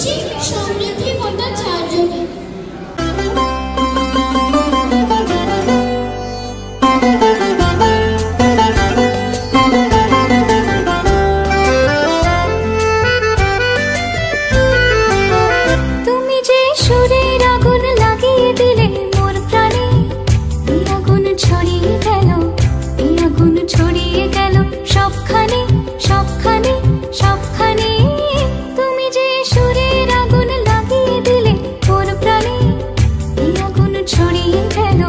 করছি সমৃদ্ধি ভট্টাচার্যকে। তুমি যে সুরের আগুন লাগিয়ে দিলে মোর প্রাণে, এই আগুন ছড়িয়ে গেল, এই আগুন ছড়িয়ে গেল সবখানে সবখানে সবখানে। তুমি যে সুরের আগুন লাগিয়ে দিলে মোর প্রাণে, এই আগুন ছড়িয়ে গেল,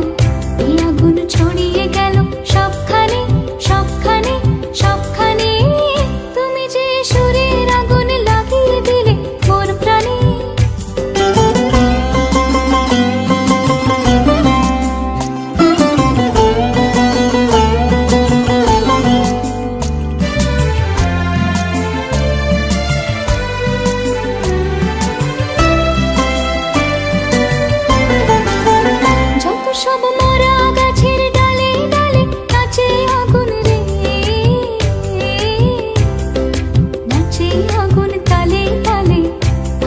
এই আগুন ছড়িয়ে গেল সবখানে সবখানে সবখানে। তুমি যে সুরের আগুন লাগিয়ে দিলে মোর প্রাণে। যত সব মরা গাছের ডালে ডালে নাচে আগুন রে, নাচে আগুন তালে তালে।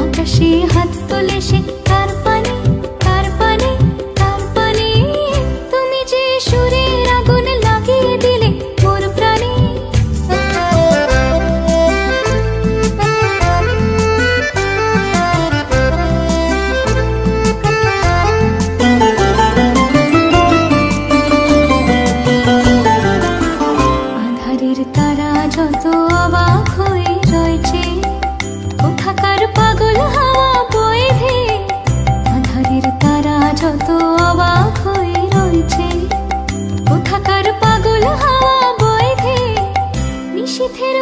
আকাশে হাত তোলে সে কার পানে কার পানে কার পানে। তুমি যে সুরের আগুন লাগিয়ে দিলে মোর প্রাণে। আধারের তারা যত অবাক হয়ে রয়েছে, কোথাকার পাগল হাওয়া বয়ে ধেয়ে। আধারের তারা যত অবাক হয়ে রয়েছে, কোথাকার পাগল হাওয়া বয়ে ধেয়ে। নিশীথের